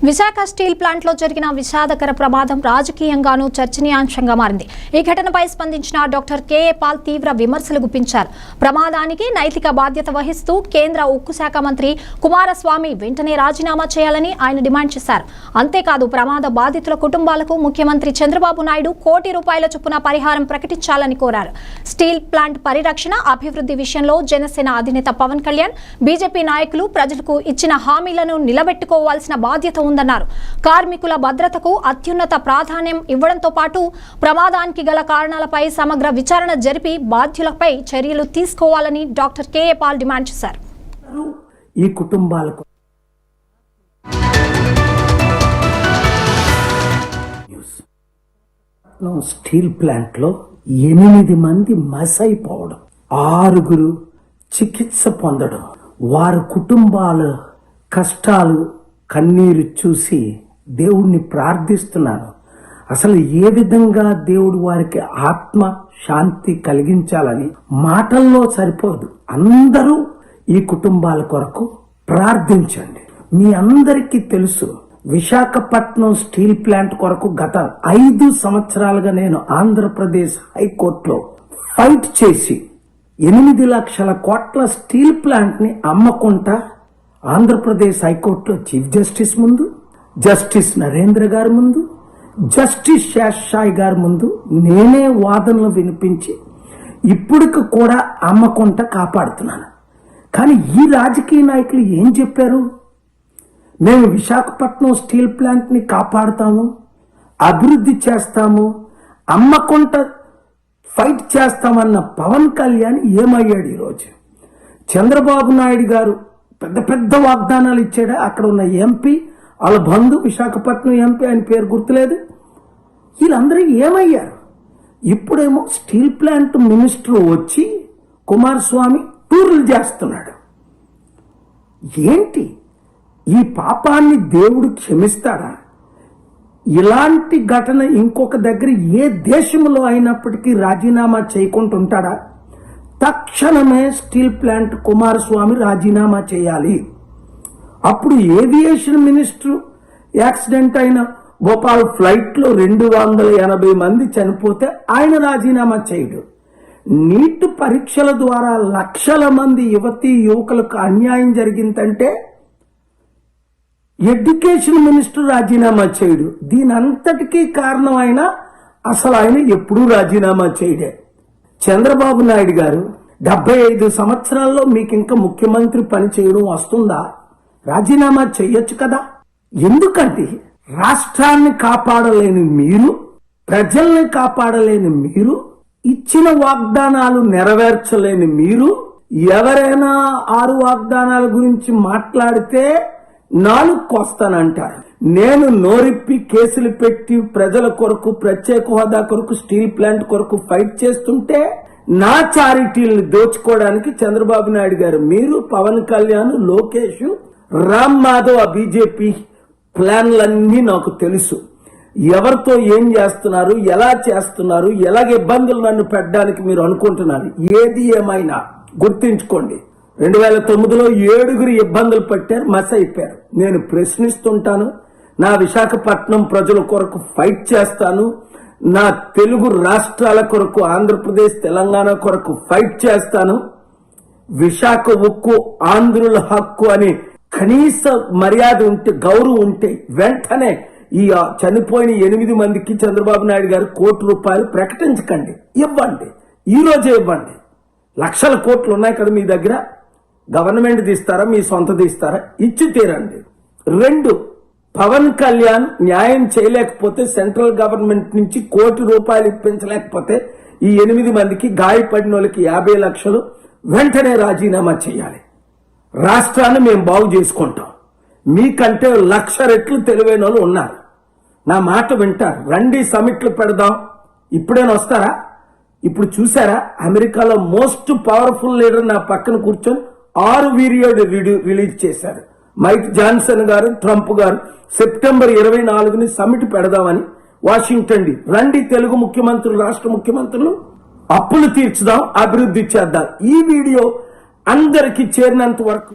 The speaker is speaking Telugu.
విశాఖ స్టీల్ ప్లాంట్ లో జరిగిన విషాదకర ప్రమాదం రాజకీయంగానూ చర్చనీయాంశంగా మారింది. ఈ ఘటనపై స్పందించిన డాక్టర్ కేఏ పాల్ తీవ్ర విమర్శలు గుప్పించారు. ప్రమాదానికి నైతిక బాధ్యత వహిస్తూ కేంద్ర ఉక్కు శాఖ మంత్రి కుమారస్వామి వెంటనే రాజీనామా చేయాలని ఆయన డిమాండ్ చేశారు. అంతేకాదు ప్రమాద బాధితుల కుటుంబాలకు ముఖ్యమంత్రి చంద్రబాబు నాయుడు ₹1 కోటి చొప్పున పరిహారం ప్రకటించాలని కోరారు. స్టీల్ ప్లాంట్ పరిరక్షణ, అభివృద్ధి విషయంలో జనసేన అధినేత పవన్ కళ్యాణ్, బీజేపీ నాయకులు ప్రజలకు ఇచ్చిన హామీలను నిలబెట్టుకోవాల్సిన బాధ్యత ఉందన్నారు. కార్మికుల భద్రతకు అత్యున్నత ప్రాధాన్యం ఇవ్వడంతో పాటు ప్రమాదానికి గల కారణాలపై సమగ్ర విచారణ జరిపి బాధ్యులపై చర్యలు తీసుకోవాలని డాక్టర్ కేఏ పాల్ డిమాండ్ చేశారు. ఈ కుటుంబాలకు స్టీల్ ప్లాంట్ లో 8 మంది మసైపోవడం, 6 చికిత్స పొందడం, వారి కుటుంబాల కష్టాలు కన్నీరు చూసి దేవుణ్ణి ప్రార్థిస్తున్నాను. అసలు ఏ విధంగా దేవుడు వారికి ఆత్మ శాంతి కలిగించాలని మాటల్లో సరిపోదు. అందరూ ఈ కుటుంబాల కొరకు ప్రార్థించండి. మీ అందరికీ తెలుసు, విశాఖపట్నం స్టీల్ ప్లాంట్ కొరకు గత 5 సంవత్సరాలుగా నేను ఆంధ్రప్రదేశ్ హైకోర్టులో ఫైట్ చేసి 8 లక్షల కోట్ల స్టీల్ ప్లాంట్ ని అమ్మకుంటా ఆంధ్రప్రదేశ్ హైకోర్టులో చీఫ్ జస్టిస్ ముందు, జస్టిస్ నరేంద్ర గారి ముందు, జస్టిస్ శేషాయి గారి ముందు నేనే వాదనలు వినిపించి ఇప్పటికి కూడా అమ్మకుంటా కాపాడుతున్నాను. కానీ ఈ రాజకీయ నాయకులు ఏం చెప్పారు? మేము విశాఖపట్నం స్టీల్ ప్లాంట్ ని కాపాడుతాము, అభివృద్ధి చేస్తాము, అమ్మకుంటా ఫైట్ చేస్తామన్న పవన్ కళ్యాణ్ ఏమయ్యాడు? ఈరోజు చంద్రబాబు నాయుడు గారు పెద్ద పెద్ద వాగ్దానాలు ఇచ్చాడు. అక్కడ ఉన్న ఎంపీ, వాళ్ళ బంధు విశాఖపట్నం ఎంపీ, ఆయన పేరు గుర్తులేదు, వీళ్ళందరూ ఏమయ్యారు? ఇప్పుడేమో స్టీల్ ప్లాంట్ మినిస్టర్ వచ్చి కుమారస్వామి టూర్లు చేస్తున్నాడు. ఏంటి ఈ పాపాన్ని దేవుడు క్షమిస్తాడా? ఇలాంటి ఘటన ఇంకొక దగ్గర ఏ దేశంలో అయినప్పటికీ రాజీనామా చేయకుండా ఉంటాడా? తక్షణమే స్టీల్ ప్లాంట్ కుమారస్వామి రాజీనామా చేయాలి. అప్పుడు ఏవియేషన్ మినిస్టర్ యాక్సిడెంట్ అయిన భోపాల్ ఫ్లైట్ లో 280 మంది చనిపోతే ఆయన రాజీనామా చేయడు. నీట్ పరీక్షల ద్వారా లక్షల మంది యువతీ యువకులకు అన్యాయం జరిగిందంటే ఎడ్యుకేషన్ మినిస్టర్ రాజీనామా చేయడు. దీనంతటికీ కారణం ఆయన అసలు ఆయన ఎప్పుడూ రాజీనామా చేయడే. చంద్రబాబు నాయుడు గారు 75 సంవత్సరాల్లో మీకు ఇంకా ముఖ్యమంత్రి పని చేయడం వస్తుందా? రాజీనామా చేయొచ్చు కదా. ఎందుకంటే రాష్ట్రాన్ని కాపాడలేని మీరు, ప్రజల్ని కాపాడలేని మీరు, ఇచ్చిన వాగ్దానాలు నెరవేర్చలేని మీరు, ఎవరైనా 6 వాగ్దానాల గురించి మాట్లాడితే 4 కోస్తానంటారు. నేను నోరిప్పి కేసులు పెట్టి ప్రజల కొరకు, ప్రత్యేక హోదా కొరకు, స్టీల్ ప్లాంట్ కొరకు ఫైట్ చేస్తుంటే నా చారిటీలను దోచుకోవడానికి చంద్రబాబు నాయుడు గారు, మీరు, పవన్ కళ్యాణ్, లోకేష్, రామ్ మాధవ్, ఆ బీజేపీ ప్లాన్లన్నీ నాకు తెలుసు. ఎవరితో ఏం చేస్తున్నారు, ఎలా చేస్తున్నారు, ఎలాగ ఇబ్బందులు నన్ను పెట్టడానికి మీరు అనుకుంటున్నారు. ఏది ఏమైనా గుర్తించుకోండి, 2009లో 7 ఇబ్బందులు పట్టారు, మస్ అయిపోయారు. నేను ప్రశ్నిస్తుంటాను. నా విశాఖపట్నం ప్రజల కొరకు ఫైట్ చేస్తాను. నా తెలుగు రాష్ట్రాల కొరకు, ఆంధ్రప్రదేశ్, తెలంగాణ కొరకు ఫైట్ చేస్తాను. విశాఖ ఉక్కు ఆంధ్రుల హక్కు అని కనీస మర్యాద ఉంటే, గౌరవం ఉంటే వెంటనే ఈ చనిపోయిన 8 మందికి చంద్రబాబు నాయుడు గారు ₹1 కోటి ప్రకటించకండి, ఇవ్వండి. ఈ రోజే ఇవ్వండి. లక్షల కోట్లు ఉన్నాయి కదా మీ దగ్గర. గవర్నమెంట్ తీస్తారా, మీ సొంత తీస్తారా? ఇచ్చి తీరండి. 2, పవన్ కళ్యాణ్ న్యాయం చేయలేకపోతే, సెంట్రల్ గవర్నమెంట్ నుంచి ₹1 కోటి ఇప్పించలేకపోతే ఈ 8 మందికి, గాయపడిన వాళ్ళకి 50 లక్షలు వెంటనే రాజీనామా చేయాలి. రాష్ట్రాన్ని మేము బాగు చేసుకుంటాం. మీకంటే 1,00,000 రెట్లు తెలివైన వాళ్ళు ఉన్నారు. నా మాట వింటారు. రండి, సమిట్లు పెడదాం. ఇప్పుడైనా వస్తారా? ఇప్పుడు చూసారా, అమెరికాలో మోస్ట్ పవర్ఫుల్ లీడర్ నా పక్కన కూర్చొని 6 వీడియోలు రిలీజ్ చేశారు. మైక్ జాన్సన్ గారు, ట్రంప్ గారు సెప్టెంబర్ 24ని సమిట్ పెడదామని వాషింగ్టన్. రండి తెలుగు ముఖ్యమంత్రులు, రాష్ట్ర ముఖ్యమంత్రులు, అప్పులు తీర్చుదాం, అభివృద్ధి చేద్దాం. ఈ వీడియో అందరికి చేరినంత వరకు